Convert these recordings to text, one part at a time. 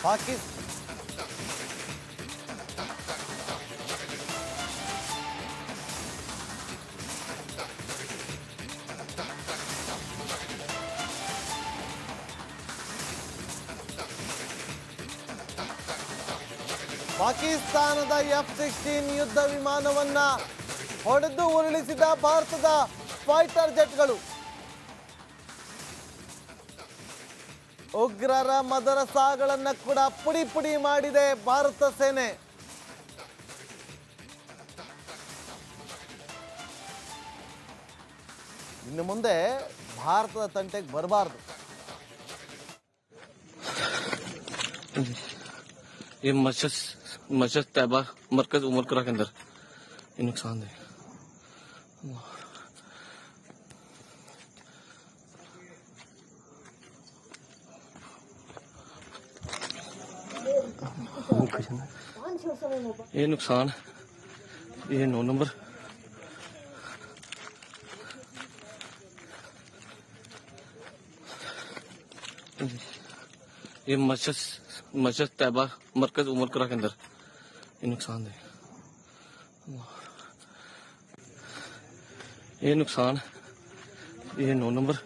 ಪಾಕಿಸ್ತಾನ ಪಾಕಿಸ್ತಾನದ F-16 ಯುದ್ಧ ವಿಮಾನವನ್ನ ಹೊಡೆದು ಉರುಳಿಸಿದ ಭಾರತದ ಫೈಟರ್ ಜೆಟ್ಗಳು. ಉಗ್ರರ ಮದರಸಾಗಳನ್ನು ಕೂಡ ಪುಡಿ ಪುಡಿ ಮಾಡಿದೆ ಭಾರತ ಸೇನೆ. ಇನ್ನು ಮುಂದೆ ಭಾರತದ ತಂಟೆಗೆ ಬರಬಾರದು. ये मस्जिद तैयबा मरकज उमरकरा के अंदर ये नुकसान है. ये नुकसान ये 9 नंबर ये मस्जिद तैयबा मरकज उमरकरा के अंदर ये नुकसान है. ये नुकसान ये 9 नंबर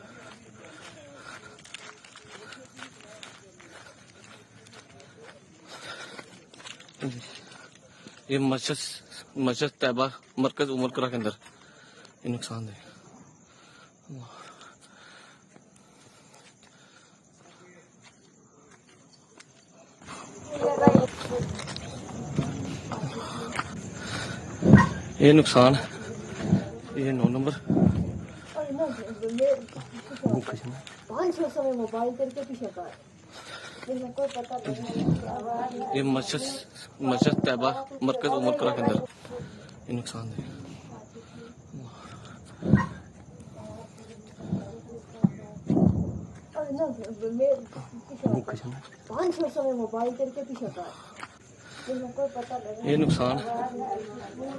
ये मस्जिद तैयबा मरकज उमरकरा के अंदर ये नुकसान है. ये नुकसान ये 9 नंबर मोबाइल करके पीछे ये मस्जिद तैयबा मरकज उमरकरा के अंदर ये नुकसान है. मोबाइल करके पीछे ये नुकसान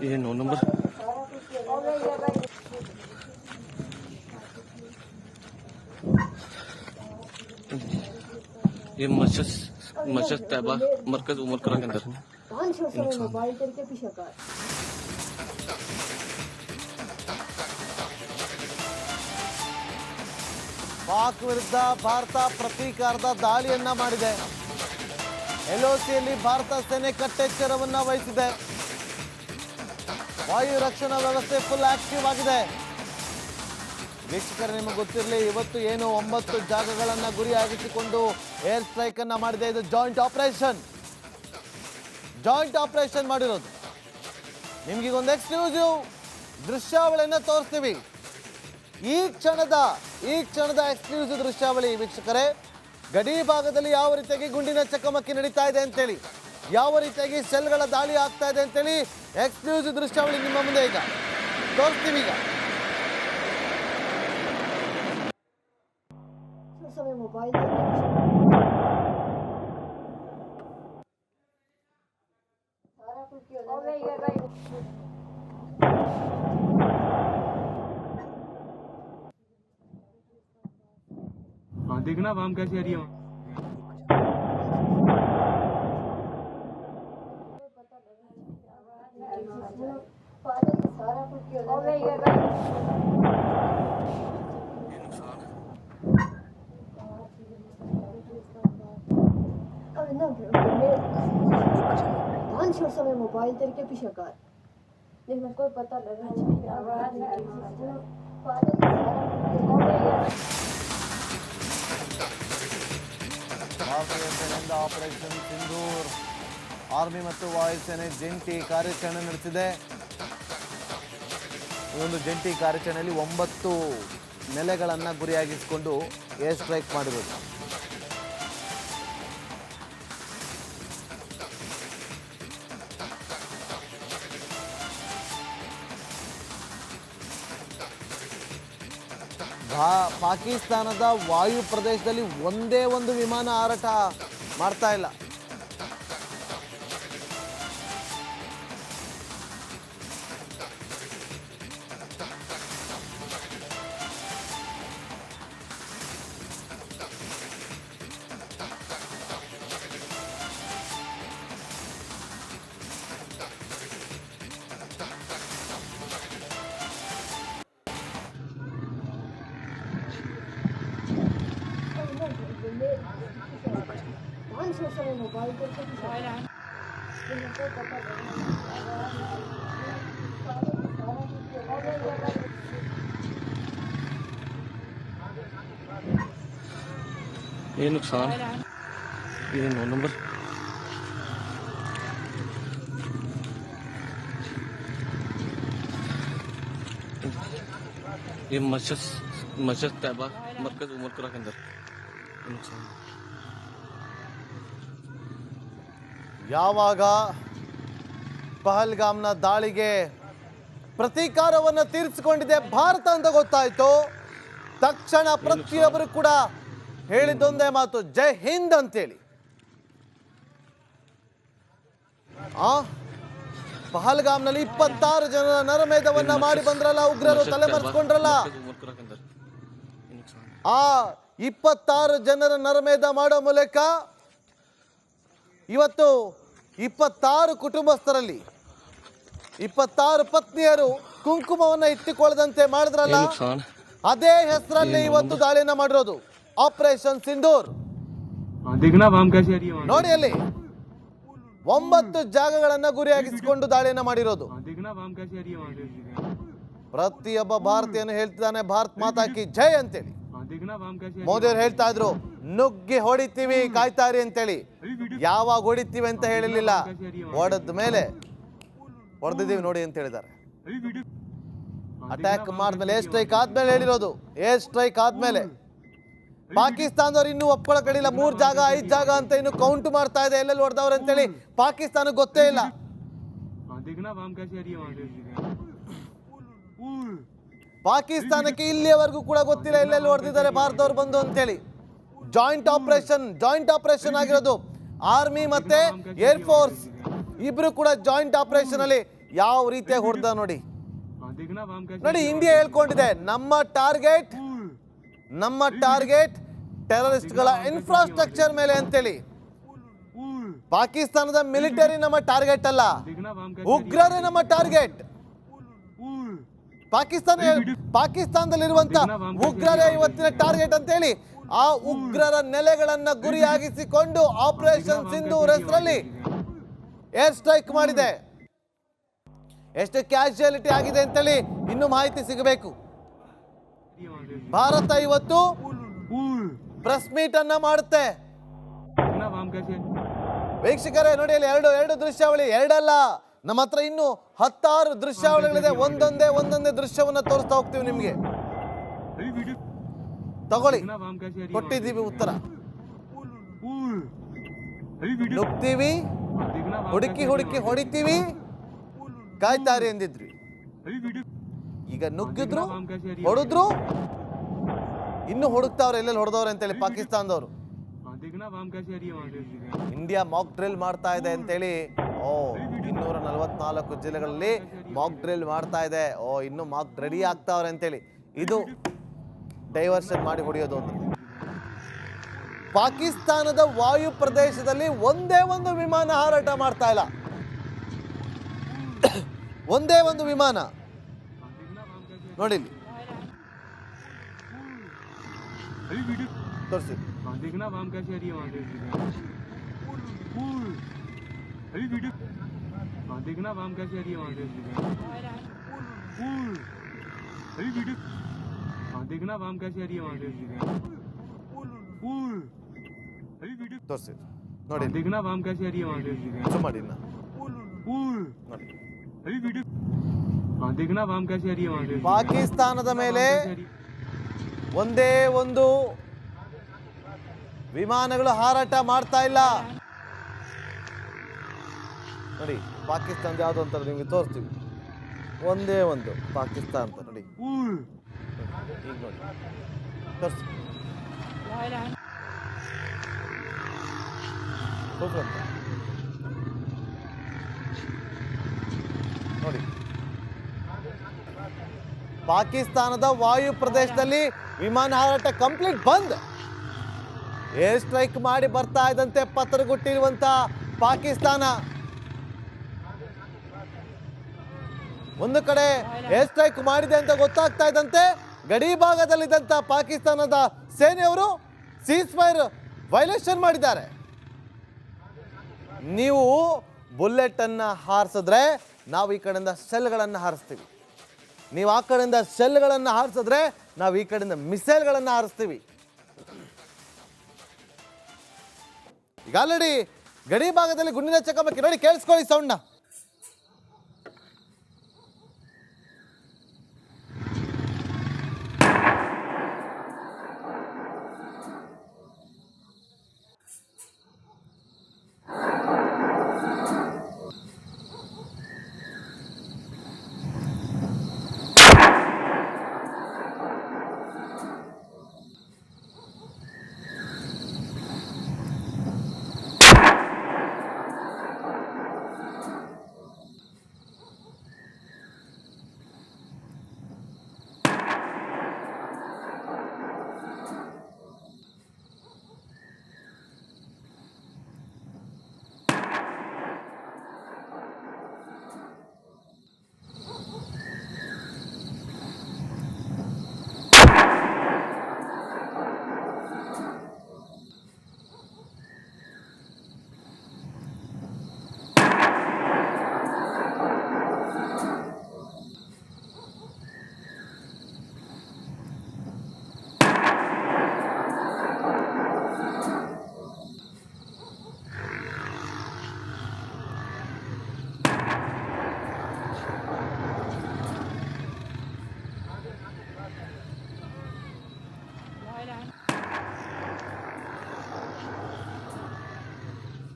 ये 9 नंबर ये मस्जिद तैयबा मरकज उमरकरा के अंदर मोबाइल करके पीछे ಪಾಕ್ ವಿರುದ್ಧ ಭಾರತ ಪ್ರತೀಕಾರದ ದಾಳಿಯನ್ನ ಮಾಡಿದೆ. LOCಯಲ್ಲಿ ಭಾರತ ಸೇನೆ ಕಟ್ಟೆಚ್ಚರವನ್ನ ವಹಿಸಿದೆ. ವಾಯು ರಕ್ಷಣಾ ವ್ಯವಸ್ಥೆ ಫುಲ್ ಆಕ್ಟಿವ್ ಆಗಿದೆ. ವೀಕ್ಷಕರೇ, ನಿಮಗೆ ಗೊತ್ತಿರಲಿ, ಇವತ್ತು ಏನು 9 ಜಾಗಗಳನ್ನು ಗುರಿಯಾಗಿಸಿಕೊಂಡು ಏರ್ ಸ್ಟ್ರೈಕ್ ಅನ್ನ ಮಾಡಿದೆ. ಇದು ಜಾಯಿಂಟ್ ಆಪರೇಷನ್ ಮಾಡಿರೋದು. ನಿಮ್ಗೆ ಒಂದು ಎಕ್ಸ್ಕ್ಲೂಸಿವ್ ದೃಶ್ಯಾವಳಿಯನ್ನ ತೋರಿಸ್ತೀವಿ. ಈ ಕ್ಷಣದ ಎಕ್ಸ್ಕ್ಲೂಸಿವ್ ದೃಶ್ಯಾವಳಿ ವೀಕ್ಷಕರೇ. ಗಡಿ ಭಾಗದಲ್ಲಿ ಯಾವ ರೀತಿಯಾಗಿ ಗುಂಡಿನ ಚಕಮಕಿ ನಡೀತಾ ಇದೆ ಅಂತೇಳಿ, ಯಾವ ರೀತಿಯಾಗಿ ಸೆಲ್ಗಳ ದಾಳಿ ಆಗ್ತಾ ಇದೆ ಅಂತೇಳಿ ಎಕ್ಸ್ಕ್ಲೂಸಿವ್ ದೃಶ್ಯಾವಳಿ ನಿಮ್ಮ ಮುಂದೆ ಈಗ ತೋರಿಸ್ತೀವಿ. ಈಗ मोबाइल देखना वाम कैसी आ रही है. समय मोबाइल तेरे के पीछे कर देखना कोई पता लगा ಭಾರತೀಯ ಸೇನೆಯಿಂದ ಆಪರೇಷನ್ ಸಿಂಧೂರ್ ಆರ್ಮಿ ಮತ್ತು ವಾಯುಸೇನೆ ಜಂಟಿ ಕಾರ್ಯಾಚರಣೆ ನಡೆಸಿದೆ. ಈ ಒಂದು ಜಂಟಿ ಕಾರ್ಯಾಚರಣೆಯಲ್ಲಿ 9 ನೆಲೆಗಳನ್ನು ಗುರಿಯಾಗಿಸಿಕೊಂಡು ಏರ್ ಸ್ಟ್ರೈಕ್ ಮಾಡಿರೋದು. ಪಾಕಿಸ್ತಾನದ ವಾಯು ಪ್ರದೇಶದಲ್ಲಿ ಒಂದೇ ಒಂದು ವಿಮಾನ ಹಾರಾಟ ಮಾಡ್ತಾ ಇಲ್ಲ. कौन सोच रहे मोबाइल को मुझे कोई पता ये नुकसान ये 9 नंबर ये मस्जिद तैयबा मरकज उमरकरा के अंदर ये नुकसान ಯಾವಾಗ ಪಹಲ್ಗಾಮ್ನ ದಾಳಿಗೆ ಪ್ರತೀಕಾರವನ್ನು ತೀರಿಸಿಕೊಂಡಿದೆ ಭಾರತ ಅಂತ ಗೊತ್ತಾಯ್ತು, ತಕ್ಷಣ ಪ್ರತಿಯೊಬ್ಬರು ಕೂಡ ಹೇಳಿದ್ದೊಂದೇ ಮಾತು, ಜೈ ಹಿಂದ್ ಅಂತೇಳಿ. ಪಹಲ್ಗಾಮ್ನಲ್ಲಿ 26 ಜನರ ನರಮೇಧವನ್ನ ಮಾಡಿ ಬಂದ್ರಲ್ಲ ಉಗ್ರರು, ತಲೆಮರೆಸ್ಕೊಂಡ್ರಲ್ಲ. ಆ 26 ಜನರ ನರಮೇಧ ಮಾಡೋ ಮೂಲಕ ಇವತ್ತು 26 ಕುಟುಂಬಸ್ಥರಲ್ಲಿ 26 ಪತ್ನಿಯರು ಕುಂಕುಮವನ್ನ ಇಟ್ಟುಕೊಳ್ಳದಂತೆ ಮಾಡಿದ್ರಲ್ಲ, ಅದೇ ಹೆಸರಲ್ಲಿ ಇವತ್ತು ದಾಳಿಯನ್ನ ಮಾಡಿರೋದು ಆಪರೇಷನ್ ಸಿಂಧೂರ್. ನೋಡಿ ಅಲ್ಲಿ 9 ಜಾಗಗಳನ್ನ ಗುರಿಯಾಗಿಸಿಕೊಂಡು ದಾಳಿಯನ್ನ ಮಾಡಿರೋದು. ಪ್ರತಿಯೊಬ್ಬ ಭಾರತೀಯನು ಹೇಳ್ತಿದ್ದಾನೆ ಭಾರತ್ ಮಾತಾ ಕಿ ಜೈ ಅಂತೇಳಿ. ಮೋದಿ ಅವರು ಹೇಳ್ತಾ ಇದ್ರು ನುಗ್ಗಿ ಹೊಡಿತೀವಿ ಕಾಯ್ತಾರಿ ಅಂತೇಳಿ. ಯಾವಾಗ ಹೊಡಿತೀವಿ ಅಂತ ಹೇಳಿರ್ಲಿಲ್ಲ, ಹೊಡೆದ ಮೇಲೆ ಹೊಡೆದಿದ್ದೀವಿ ನೋಡಿ ಅಂತ ಹೇಳಿದ್ದಾರೆ. ಅಟ್ಯಾಕ್ ಮಾಡಿದ್ಮೇಲೆ ಏರ್ ಸ್ಟ್ರೈಕ್ ಆದ್ಮೇಲೆ ಹೇಳಿರೋದು, ಏರ್ ಸ್ಟ್ರೈಕ್ ಆದ್ಮೇಲೆ ಪಾಕಿಸ್ತಾನದವ್ರು ಇನ್ನೂ ಒಪ್ಕೊಳ್ಳೋ ಕಡಿಲ್ಲ. 3 ಜಾಗ 5 ಜಾಗ ಅಂತ ಇನ್ನು ಕೌಂಟ್ ಮಾಡ್ತಾ ಇದೆ ಎಲ್ಲೆಲ್ಲಿ ಹೊಡೆದವ್ರು ಅಂತೇಳಿ. ಪಾಕಿಸ್ತಾನಕ್ಕೆ ಗೊತ್ತೇ ಇಲ್ಲ. ಪಾಕಿಸ್ತಾನಕ್ಕೆ ಇಲ್ಲಿಯವರೆಗೂ ಕೂಡ ಗೊತ್ತಿಲ್ಲ ಎಲ್ಲೆಲ್ಲಿ ಹೊಡೆದಿದ್ದಾರೆ ಭಾರತದವ್ರು ಬಂದು ಅಂತೇಳಿ. ಜಾಯಿಂಟ್ ಆಪರೇಷನ್ ಆಗಿರೋದು ಆರ್ಮಿ ಮತ್ತೆ ಏರ್ ಫೋರ್ಸ್ ಇಬ್ರು ಕೂಡ ಜಾಯಿಂಟ್ ಆಪರೇಷನ್ ಅಲ್ಲಿ ಯಾವ ರೀತಿಯಾಗಿ ಹೊಡೆದ ನೋಡಿ. ಇಂಡಿಯಾ ಹೇಳ್ಕೊಂಡಿದೆ ನಮ್ಮ ಟಾರ್ಗೆಟ್ ಟೆರರಿಸ್ಟ್ಗಳ ಇನ್ಫ್ರಾಸ್ಟ್ರಕ್ಚರ್ ಮೇಲೆ ಅಂತೇಳಿ. ಪಾಕಿಸ್ತಾನದ ಮಿಲಿಟರಿ ನಮ್ಮ ಟಾರ್ಗೆಟ್ ಅಲ್ಲ, ಉಗ್ರರೇ ನಮ್ಮ ಟಾರ್ಗೆಟ್. ಪಾಕಿಸ್ತಾನದಲ್ಲಿರುವಂತ ಉಗ್ರರೇ ಇವತ್ತಿನ ಟಾರ್ಗೆಟ್ ಅಂತ ಹೇಳಿ ಆ ಉಗ್ರರ ನೆಲೆಗಳನ್ನ ಗುರಿಯಾಗಿಸಿಕೊಂಡು ಆಪರೇಷನ್ ಸಿಂಧೂರ್ ಹೆಸರಲ್ಲಿ ಏರ್ ಸ್ಟ್ರೈಕ್ ಮಾಡಿದೆ. ಎಷ್ಟು ಕ್ಯಾಶುಯಾಲಿಟಿ ಆಗಿದೆ ಅಂತೇಳಿ ಇನ್ನು ಮಾಹಿತಿ ಸಿಗಬೇಕು. ಭಾರತ ಇವತ್ತು ಪ್ರೆಸ್ ಮೀಟ್ ಅನ್ನ ಮಾಡುತ್ತೆ. ವೀಕ್ಷಕರೇ ನೋಡಿ ಅಲ್ಲಿ ಎರಡು ದೃಶ್ಯಾವಳಿ, ಎರಡಲ್ಲ ನಮ್ಮ ಹತ್ರ ಇನ್ನು 16 ದೃಶ್ಯಾವಳಿಗಳಿದೆ. ಒಂದೊಂದೇ ದೃಶ್ಯವನ್ನ ತೋರಿಸ್ತಾ ಹೋಗ್ತೀವಿ ನಿಮ್ಗೆ. ತಗೊಳ್ಳಿ, ಕೊಟ್ಟಿದ್ದೀವಿ ಉತ್ತರ. ನುಗ್ತೀವಿ, ಹುಡುಕಿ ಹೊಡಿತೀವಿ, ಕಾಯ್ತಾರಿ ಎಂದಿದ್ವಿ. ಈಗ ನುಗ್ಗಿದ್ರು, ಹೊಡೆದ್ರು, ಇನ್ನು ಹುಡುಕ್ತಾವ್ರೆ ಎಲ್ಲೆಲ್ಲಿ ಹೊಡೆದವ್ರೆ ಅಂತೇಳಿ ಪಾಕಿಸ್ತಾನದವರು. ಇಂಡಿಯಾ ಮಾಕ್ ಡ್ರಿಲ್ ಮಾಡ್ತಾ ಇದೆ ಅಂತೇಳಿ 244 ಜಿಲ್ಲೆಗಳಲ್ಲಿ ಮಾಕ್ ಡ್ರಿಲ್ ಮಾಡ್ತಾ ಇದೆ. ಇನ್ನು ಮಾಕ್ ರೆಡಿ ಆಗ್ತಾವ್ರೆ ಅಂತೇಳಿ ಇದು ಡೈವರ್ಷನ್ ಮಾಡಿ ಹೊಡೆಯೋದು ಅಂತ. ಪಾಕಿಸ್ತಾನದ ವಾಯು ಪ್ರದೇಶದಲ್ಲಿ ಒಂದೇ ಒಂದು ವಿಮಾನ ಹಾರಾಟ ಮಾಡ್ತಾ ಇಲ್ಲ. ಒಂದೇ ಒಂದು ವಿಮಾನ ನೋಡಿ ತೋರಿಸಿ. ತೋರಿಸಿ ನೋಡಿ ಮಾಡಿ ಪಾಕಿಸ್ತಾನದ ಮೇಲೆ ಒಂದೇ ಒಂದು ವಿಮಾನಗಳು ಹಾರಾಟ ಮಾಡ್ತಾ ಇಲ್ಲ ನೋಡಿ. ಪಾಕಿಸ್ತಾನದ ಯಾವ್ದು ಅಂತ ನಿಮ್ಗೆ ತೋರಿಸ್ತೀವಿ. ಒಂದೇ ಒಂದು ಪಾಕಿಸ್ತಾನ ಅಂತ ನೋಡಿ. ಈಗ ನೋಡಿ ತೋರಿಸಿ ನೋಡಿ. ಪಾಕಿಸ್ತಾನದ ವಾಯು ಪ್ರದೇಶದಲ್ಲಿ ವಿಮಾನ ಹಾರಾಟ ಕಂಪ್ಲೀಟ್ ಬಂದ್. ಏರ್ ಸ್ಟ್ರೈಕ್ ಮಾಡಿ ಬರ್ತಾ ಇದ್ದಂತೆ ಪತ್ರಗುಟ್ಟಿರುವಂತ ಪಾಕಿಸ್ತಾನ ಒಂದು ಕಡೆ ಏರ್ ಸ್ಟ್ರೈಕ್ ಮಾಡಿದೆ ಅಂತ ಗೊತ್ತಾಗ್ತಾ ಇದ್ದಂತೆ ಗಡಿ ಭಾಗದಲ್ಲಿದ್ದಂತ ಪಾಕಿಸ್ತಾನದ ಸೇನೆಯವರು ಸೀಸ್ ಫೈರ್ ವೈಲೇಷನ್ ಮಾಡಿದ್ದಾರೆ. ನೀವು ಬುಲೆಟ್ ಅನ್ನ ಹಾರಿಸಿದ್ರೆ ನಾವು ಈ ಕಡೆಯಿಂದ ಶೆಲ್ಗಳನ್ನು ಹಾರಿಸ್ತೀವಿ, ನೀವು ಆ ಕಡೆಯಿಂದ ಶೆಲ್ಗಳನ್ನು ಹಾರಿಸಿದ್ರೆ ನಾವು ಈ ಕಡೆಯಿಂದ ಮಿಸೈಲ್ಗಳನ್ನು ಹಾರಿಸ್ತೀವಿ. ಈಗ ಆಲ್ರೆಡಿ ಗಡಿ ಭಾಗದಲ್ಲಿ ಗುಂಡಿನ ಚಕಮಕಿ ನೋಡಿ, ಕೇಳಿಸ್ಕೊಳ್ಳಿ ಸೌಂಡ್ನ.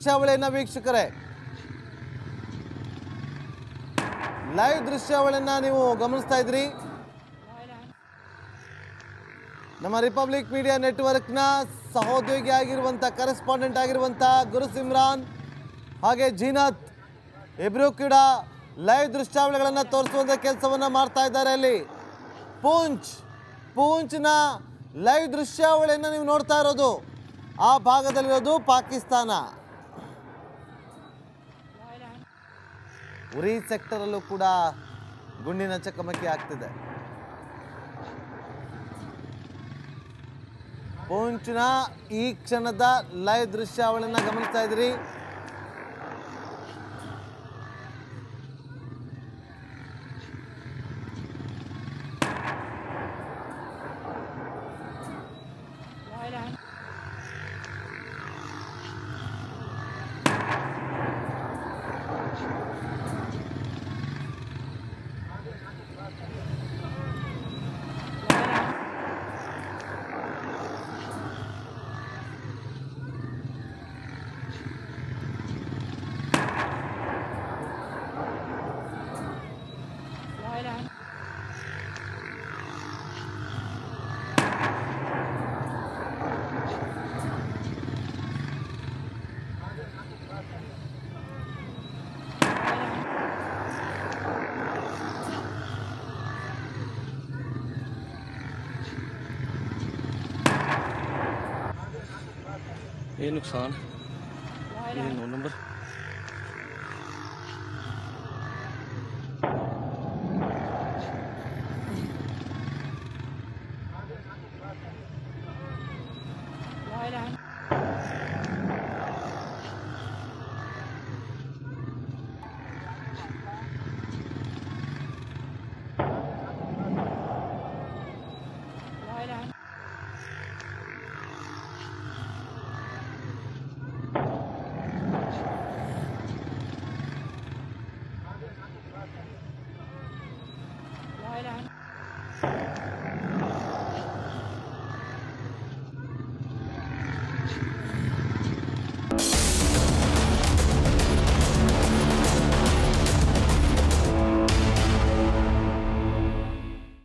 ದೃಶ್ಯಾವಳಿಯನ್ನ ವೀಕ್ಷಕರೇ, ಲೈವ್ ದೃಶ್ಯಾವಳಿಯನ್ನ ನೀವು ಗಮನಿಸ್ತಾ ಇದ್ರಿ. ನಮ್ಮ ರಿಪಬ್ಲಿಕ್ ಮೀಡಿಯಾ ನೆಟ್ವರ್ಕ್ನ ಸಹೋದ್ಯೋಗಿ ಆಗಿರುವಂಥ ಕರೆಸ್ಪಾಂಡೆಂಟ್ ಆಗಿರುವಂಥ ಗುರುಸಿಮ್ರಾನ್ ಹಾಗೆ ಜೀನತ್ ಇಬ್ರು ಕೂಡ ಲೈವ್ ದೃಶ್ಯಾವಳಿಗಳನ್ನು ತೋರಿಸುವಂಥ ಕೆಲಸವನ್ನು ಮಾಡ್ತಾ ಇದ್ದಾರೆ. ಅಲ್ಲಿ ಪೂಂಚ್ನ ಲೈವ್ ದೃಶ್ಯಾವಳಿಯನ್ನು ನೀವು ನೋಡ್ತಾ ಇರೋದು. ಆ ಭಾಗದಲ್ಲಿರೋದು ಪಾಕಿಸ್ತಾನ. ಉರಿ ಸೆಕ್ಟರಲ್ಲೂ ಕೂಡ ಗುಂಡಿನ ಚಕಮಕಿ ಆಗ್ತಿದೆ. ಪೂಂಚ್ನ ಈ ಕ್ಷಣದ ಲೈವ್ ದೃಶ್ಯಾವಳಿಯನ್ನ ಗಮನಿಸ್ತಾ ಇದ್ರಿ. ये नुकसान ये 9 नंबर